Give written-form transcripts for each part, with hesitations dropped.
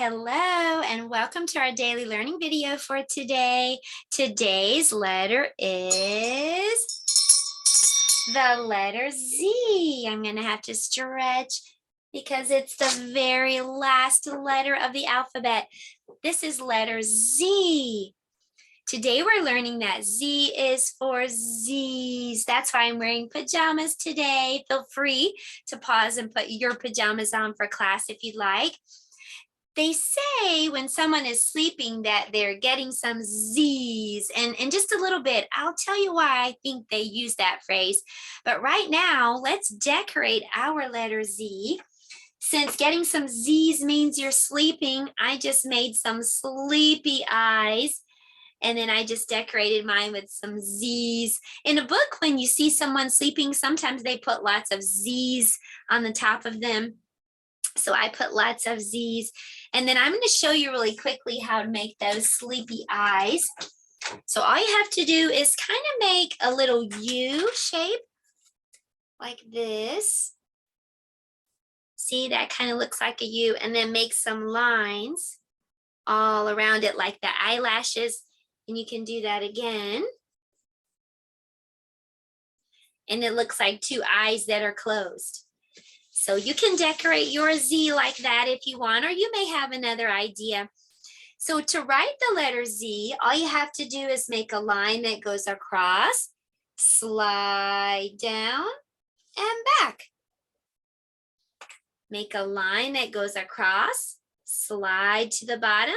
Hello and welcome to our daily learning video for today. Today's letter is the letter Z. I'm going to have to stretch because it's the very last letter of the alphabet. This is letter Z. Today we're learning that Z is for Zzz. That's why I'm wearing pajamas today. Feel free to pause and put your pajamas on for class if you'd like. They say when someone is sleeping that they're getting some Z's, and in just a little bit, I'll tell you why I think they use that phrase. But right now, let's decorate our letter Z. Since getting some Z's means you're sleeping, I just made some sleepy eyes. And then I just decorated mine with some Z's. In a book, when you see someone sleeping, sometimes they put lots of Z's on the top of them. So I put lots of Z's. And then I'm going to show you really quickly how to make those sleepy eyes. So all you have to do is kind of make a little U shape like this. See, that kind of looks like a U. And then make some lines all around it like the eyelashes. And you can do that again. And it looks like two eyes that are closed. So you can decorate your Z like that if you want, or you may have another idea. So to write the letter Z, all you have to do is make a line that goes across, slide down, and back. Make a line that goes across, slide to the bottom,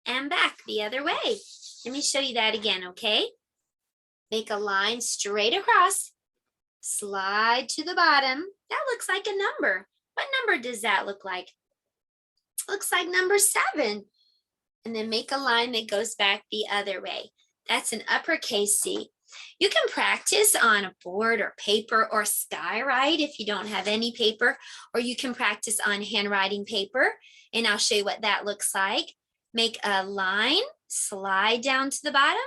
and back the other way. Let me show you that again, okay? Make a line straight across, slide to the bottom. That looks like a number. What number does that look like? Looks like number 7. And then make a line that goes back the other way. That's an uppercase Z. You can practice on a board or paper or skywrite if you don't have any paper, or you can practice on handwriting paper. And I'll show you what that looks like. Make a line, slide down to the bottom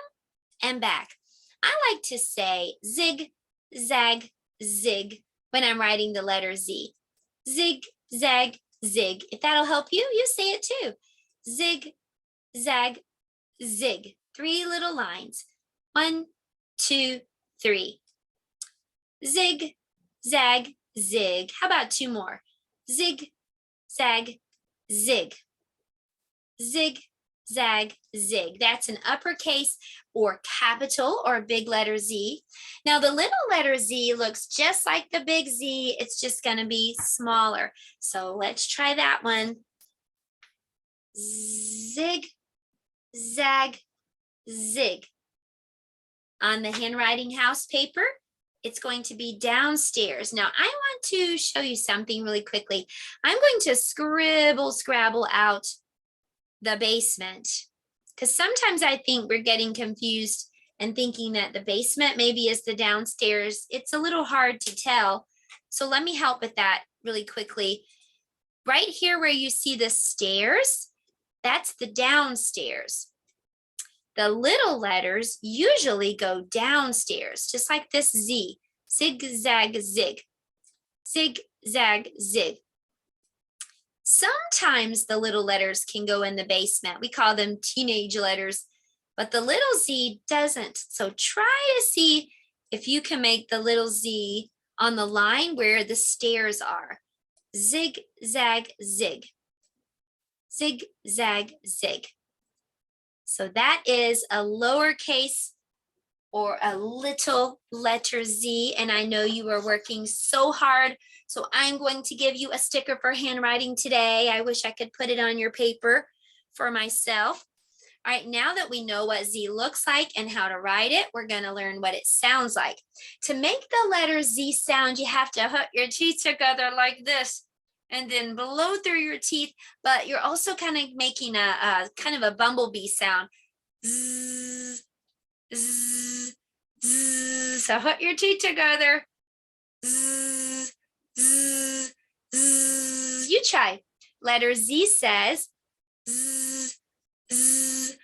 and back. I like to say zig, zag, zig when I'm writing the letter Z. Zig, zag, zig. If that'll help you, you say it too. Zig, zag, zig. 3 little lines. 1, 2, 3. Zig, zag, zig. How about 2 more? Zig, zag, zig. Zig, zag, zig. That's an uppercase or capital or big letter Z. Now the little letter Z looks just like the big Z. It's just going to be smaller. So let's try that one. Zig, zag, zig. On the handwriting house paper, it's going to be downstairs. Now I want to show you something really quickly. I'm going to scrabble out the basement, because sometimes I think we're getting confused and thinking that the basement maybe is the downstairs. It's a little hard to tell. So let me help with that really quickly. Right here where you see the stairs, that's the downstairs. The little letters usually go downstairs, just like this Z. Zig, zag, zig. Zig, zag, zig. Sometimes the little letters can go in the basement. We call them teenage letters, but the little Z doesn't. So try to see if you can make the little Z on the line where the stairs are. Zig, zag, zig. Zig, zag, zig. So that is a lowercase or a little letter Z, and I know you are working so hard. So I'm going to give you a sticker for handwriting today. I wish I could put it on your paper for myself. All right, now that we know what Z looks like and how to write it, we're going to learn what it sounds like. To make the letter Z sound, you have to put your teeth together like this and then blow through your teeth, but you're also kind of making a kind of a bumblebee sound. Zzz, zzz, zzz. So put your teeth together. Zzz, zzz, zzz. You try. Letter Z says zzz, zzz,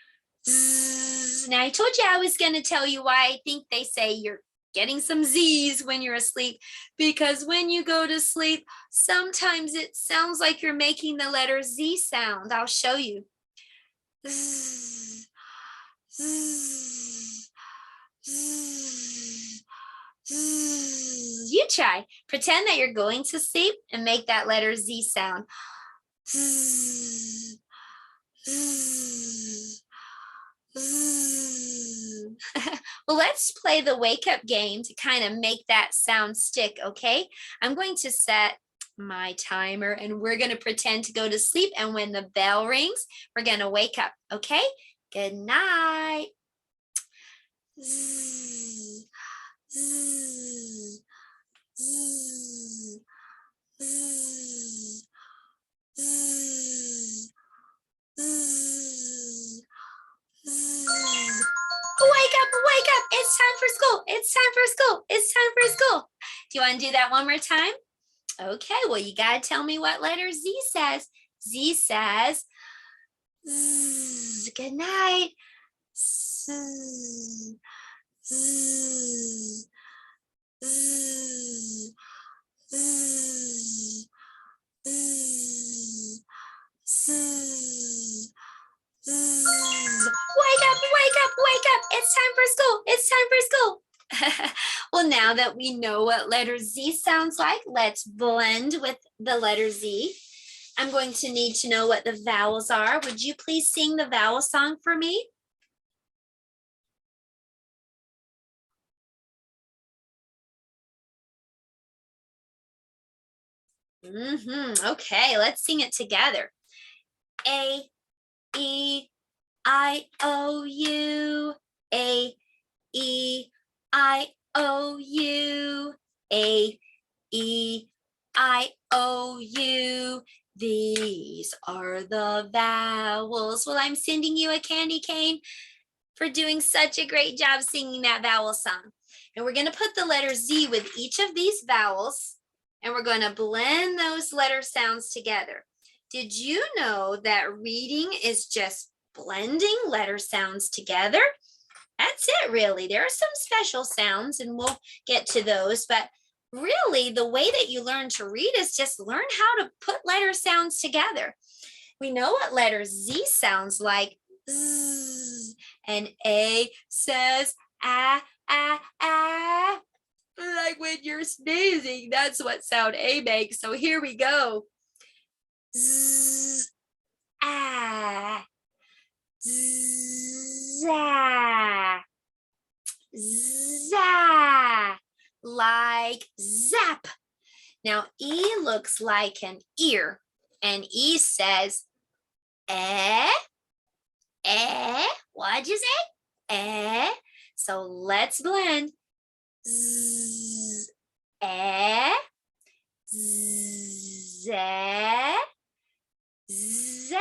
zzz. Now I told you I was going to tell you why I think they say you're getting some Z's when you're asleep, because when you go to sleep, sometimes it sounds like you're making the letter Z sound. I'll show you. Zzz, zzz, zzz, zzz. You try. Pretend that you're going to sleep and make that letter Z sound. Zzz, zzz, zzz. Well, let's play the wake up game to kind of make that sound stick, okay? I'm going to set my timer and we're going to pretend to go to sleep, and when the bell rings, we're going to wake up, okay? Good night. Zzz, zzz, zzz, zzz, zzz, zzz, zzz. Wake up, wake up. It's time for school. It's time for school. It's time for school. Do you want to do that one more time? Okay, well, you got to tell me what letter Z says. Z says, zzz. Good night. Zzz, zzz, zzz, zzz, zzz, zzz, zzz. Wake up, wake up, wake up. It's time for school. It's time for school. Well, now that we know what letter Z sounds like, let's blend with the letter Z. I'm going to need to know what the vowels are. Would you please sing the vowel song for me? Okay, let's sing it together. A, E, I, O, U. A, E, I, O, U. A, E, I, O, U. These are the vowels. Well, I'm sending you a candy cane for doing such a great job singing that vowel song. And we're going to put the letter Z with each of these vowels, and we're going to blend those letter sounds together. Did you know that reading is just blending letter sounds together? That's it, really. There are some special sounds, and we'll get to those, but really the way that you learn to read is just learn how to put letter sounds together. We know what letter Z sounds like. Zzz, and A says ah, ah, ah. Like when you're sneezing, that's what sound A makes. So here we go. Zzz, ah, za, za, like zap. Now E looks like an ear, and E says eh, eh. What'd you say? Eh. So let's blend. Z, eh, z, z,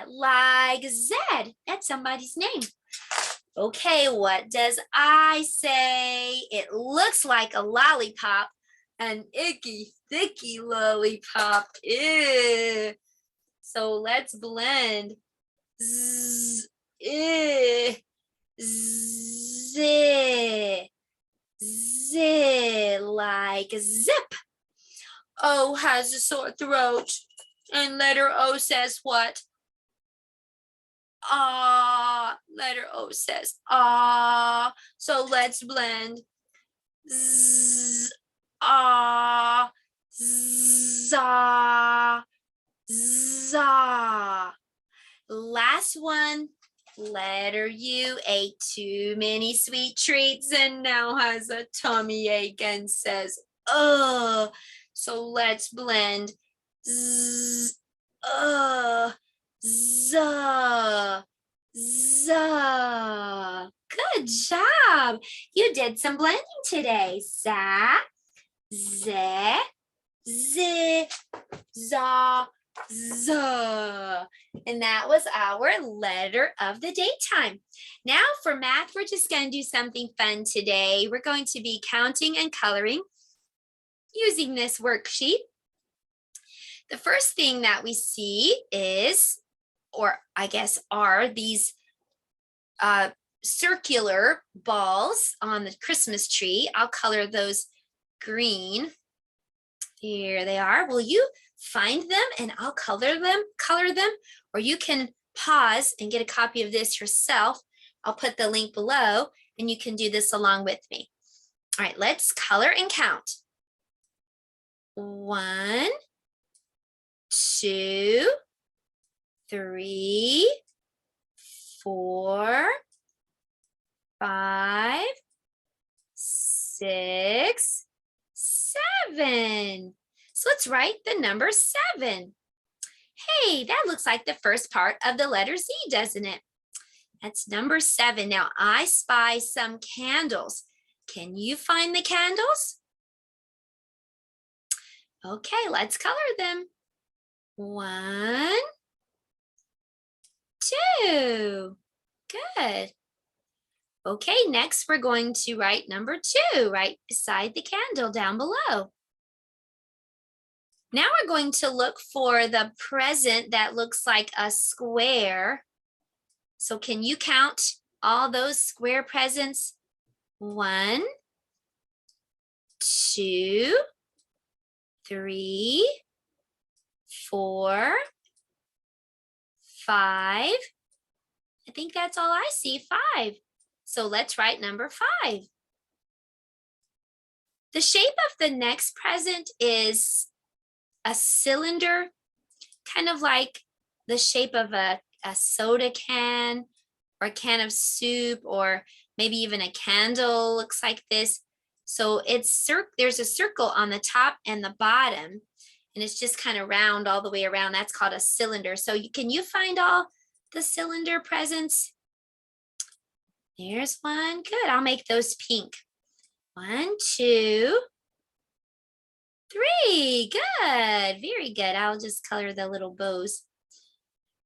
like Zed. That's somebody's name. Okay, what does I say? It looks like a lollipop, an icky, thicky lollipop. Ew. So let's blend. Z, z, Z, like zip. O has a sore throat, and letter O says what? Ah. Letter O says ah. So let's blend. Z, ah, za, za. Last one. Letter U ate too many sweet treats and now has a tummy ache and says, ugh. So let's blend. Z, za, za. Good job. You did some blending today. Za, ze, zi, za, Z. And that was our letter of the daytime. Now for math, we're just going to do something fun today. We're going to be counting and coloring using this worksheet. The first thing that we see is, or I guess are, these circular balls on the Christmas tree. I'll color those green. Here they are. Will you find them and I'll color them, or you can pause and get a copy of this yourself. I'll put the link below and you can do this along with me. All right, let's color and count. 1, 2, 3, 4, 5, 6, 7. So let's write the number 7. Hey, that looks like the first part of the letter Z, doesn't it? That's number 7. Now I spy some candles. Can you find the candles? Okay, let's color them. 1, 2. Good. Okay, next we're going to write number 2 right beside the candle down below. Now we're going to look for the present that looks like a square. So can you count all those square presents? 1, 2, 3, 4, 5. I think that's all I see, 5. So let's write number 5. The shape of the next present is a cylinder, kind of like the shape of a soda can or a can of soup, or maybe even a candle looks like this. So there's a circle on the top and the bottom, and it's just kind of round all the way around. That's called a cylinder. So can you find all the cylinder presents? There's one. Good. I'll make those pink. 1, 2, 3. Good. Very good. I'll just color the little bows.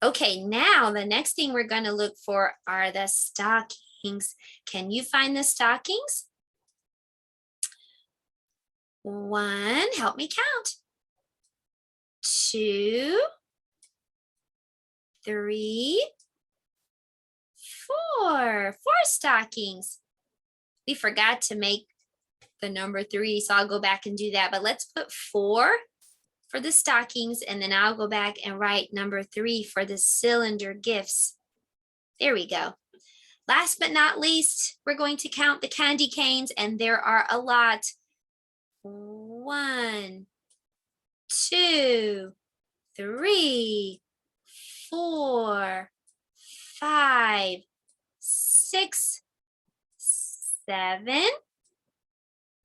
Okay, now the next thing we're going to look for are the stockings. Can you find the stockings? 1, help me count. 2, 3, 4. 4 stockings. We forgot to make the number 3, so I'll go back and do that. But let's put 4 for the stockings, and then I'll go back and write number 3 for the cylinder gifts. There we go. Last but not least, we're going to count the candy canes, and there are a lot. 1, 2, 3, 4, 5, 6, 7,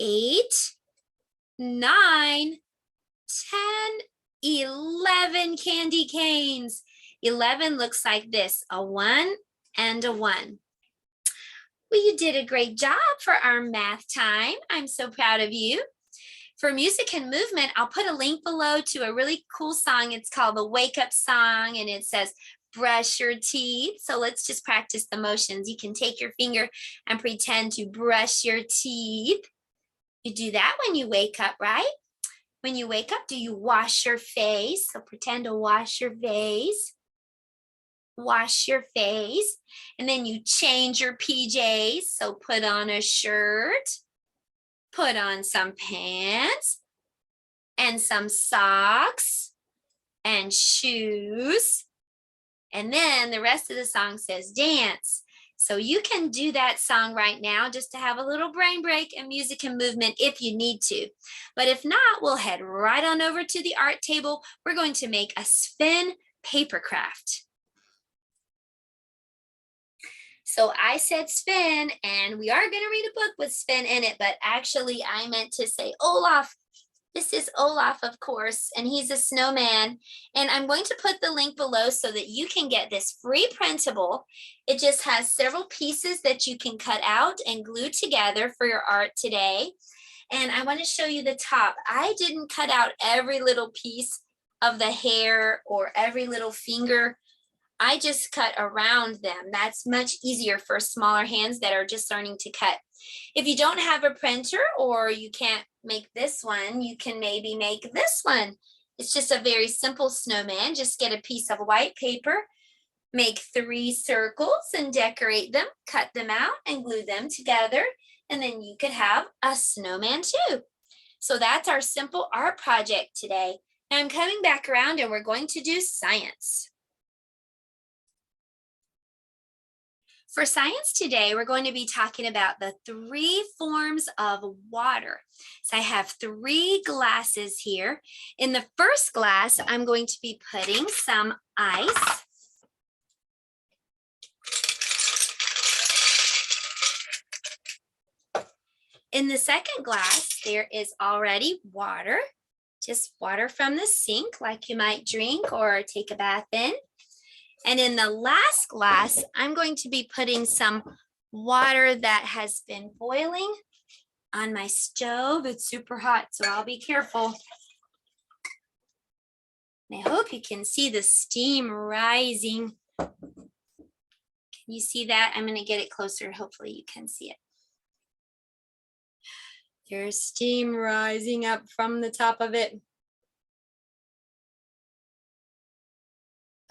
8, 9, 10, 11 candy canes. 11 looks like this, a 1 and a 1. Well, you did a great job for our math time. I'm so proud of you. For music and movement, I'll put a link below to a really cool song. It's called the Wake Up Song, and it says, brush your teeth. So let's just practice the motions. You can take your finger and pretend to brush your teeth. You do that when you wake up, right? When you wake up, do you wash your face? So pretend to wash your face. Wash your face. And then you change your PJs. So put on a shirt. Put on some pants. And some socks. And shoes. And then the rest of the song says dance. So you can do that song right now just to have a little brain break and music and movement if you need to. But if not, we'll head right on over to the art table. We're going to make a spin paper craft. So I said spin, and we are going to read a book with spin in it, but actually I meant to say Olaf. This is Olaf, of course, and he's a snowman. And I'm going to put the link below so that you can get this free printable. It just has several pieces that you can cut out and glue together for your art today. And I want to show you the top. I didn't cut out every little piece of the hair or every little finger. I just cut around them. That's much easier for smaller hands that are just learning to cut. If you don't have a printer or you can't make this one, you can maybe make this one. It's just a very simple snowman. Just get a piece of white paper, Make 3 circles and decorate them, cut them out and glue them together, and then you could have a snowman too. So that's our simple art project today. Now I'm coming back around and we're going to do science. For science today, we're going to be talking about the 3 forms of water. So I have 3 glasses here. In the first glass, I'm going to be putting some ice. In the second glass, there is already water, just water from the sink like you might drink or take a bath in. And in the last glass, I'm going to be putting some water that has been boiling on my stove. It's super hot, so I'll be careful. And I hope you can see the steam rising. Can you see that? I'm going to get it closer. Hopefully you can see it. There's steam rising up from the top of it.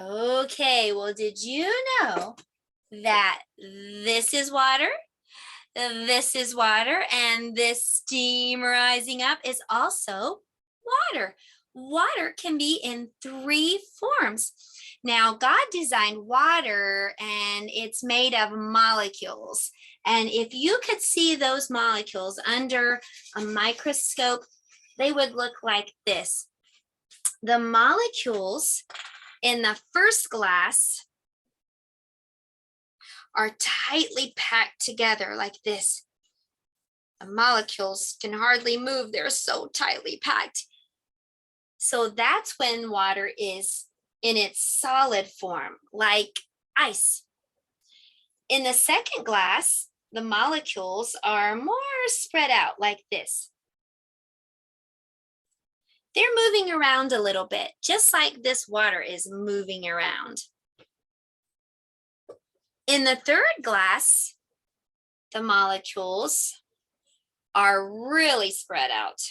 Okay, well, did you know that this is water, and this steam rising up is also water? Water can be in 3 forms. Now, God designed water and it's made of molecules. And if you could see those molecules under a microscope, they would look like this. The molecules in the first glass are tightly packed together like this. The molecules can hardly move. They're so tightly packed. So that's when water is in its solid form, like ice. In the second glass, the molecules are more spread out like this. They're moving around a little bit, just like this water is moving around. In the third glass, the molecules are really spread out.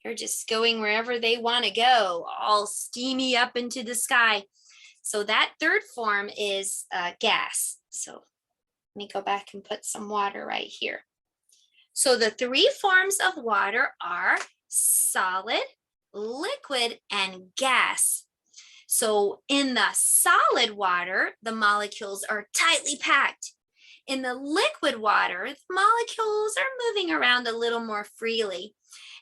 They're just going wherever they want to go, all steamy up into the sky. So that third form is gas. So let me go back and put some water right here. So the 3 forms of water are solid, liquid, and gas. So in the solid water, the molecules are tightly packed. In the liquid water, the molecules are moving around a little more freely.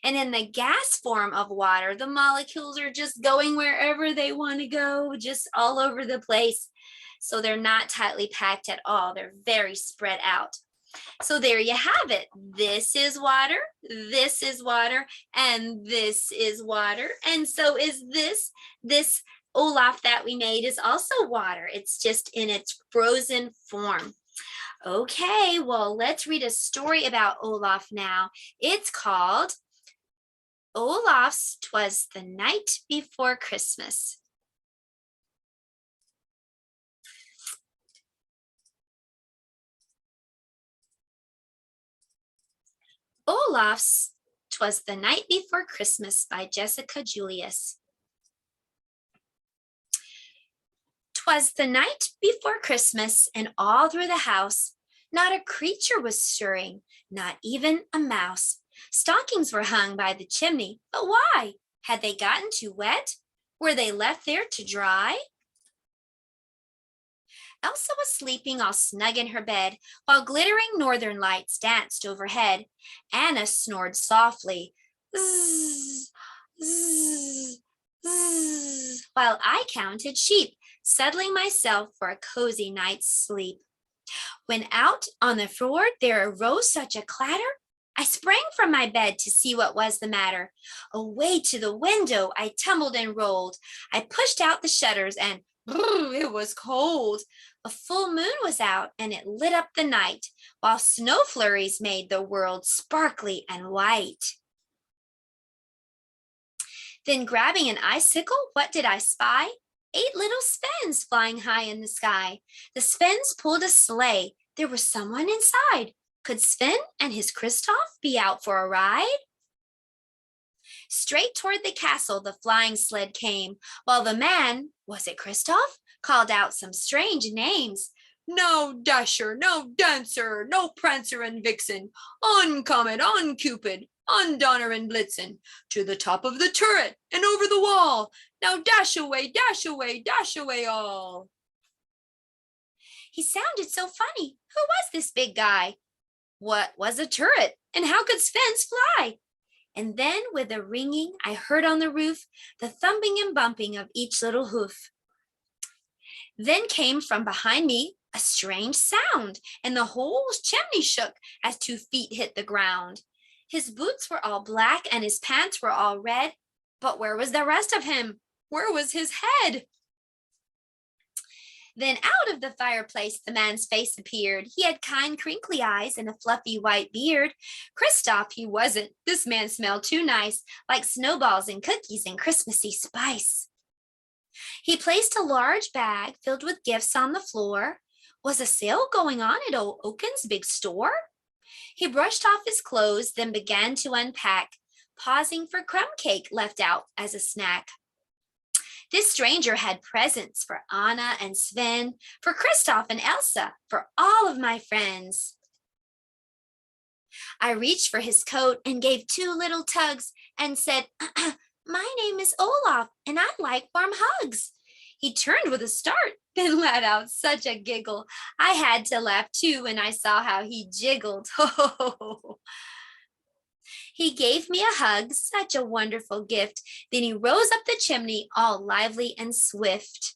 And in the gas form of water, the molecules are just going wherever they want to go, just all over the place. So they're not tightly packed at all. They're very spread out. So there you have it. This is water, and this is water. And so is this Olaf that we made is also water. It's just in its frozen form. Okay, well, let's read a story about Olaf now. It's called Olafs, 'Twas the Night Before Christmas. Olafs, 'Twas the Night Before Christmas by Jessica Julius. 'Twas the night before Christmas, and all through the house, not a creature was stirring, not even a mouse. Stockings were hung by the chimney, but why? Had they gotten too wet? Were they left there to dry? Elsa was sleeping all snug in her bed, while glittering northern lights danced overhead. Anna snored softly, zzz, zzz, zzz, while I counted sheep, settling myself for a cozy night's sleep. When out on the floor there arose such a clatter, I sprang from my bed to see what was the matter. Away to the window I tumbled and rolled. I pushed out the shutters and it was cold. A full moon was out and it lit up the night, while snow flurries made the world sparkly and white. Then grabbing an icicle, what did I spy? 8 little Svens flying high in the sky. The Svens pulled a sleigh. There was someone inside. Could Sven and his Kristoff be out for a ride? Straight toward the castle the flying sled came, while the man, was it Kristoff, called out some strange names. No Dasher, no Dancer, no Prancer and Vixen, on Comet, on Cupid, on Donner and Blitzen, to the top of the turret and over the wall. Now dash away, dash away, dash away all. He sounded so funny. Who was this big guy? What was a turret? And how could Svens fly? And then with a ringing, I heard on the roof the thumping and bumping of each little hoof. Then came from behind me a strange sound, and the whole chimney shook as 2 feet hit the ground. His boots were all black and his pants were all red, but where was the rest of him? Where was his head? Then out of the fireplace the man's face appeared. He had kind crinkly eyes and a fluffy white beard. Kristoff he wasn't. This man smelled too nice, like snowballs and cookies and Christmassy spice. He placed a large bag filled with gifts on the floor. Was a sale going on at old Oaken's big store? He brushed off his clothes, then began to unpack, pausing for crumb cake left out as a snack. This stranger had presents for Anna and Sven, for Kristoff and Elsa, for all of my friends. I reached for his coat and gave 2 little tugs and said, my name is Olaf and I like warm hugs. He turned with a start, then let out such a giggle. I had to laugh too when I saw how he jiggled. He gave me a hug, such a wonderful gift. Then he rose up the chimney, all lively and swift.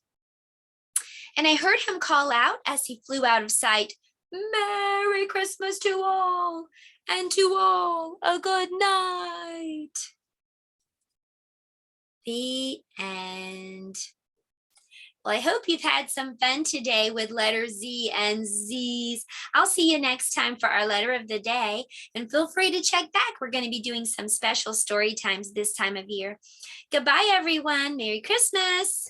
And I heard him call out as he flew out of sight, Merry Christmas to all, and to all a good night. The end. Well, I hope you've had some fun today with letter Z and Zzz. I'll see you next time for our letter of the day. And feel free to check back. We're going to be doing some special story times this time of year. Goodbye, everyone. Merry Christmas.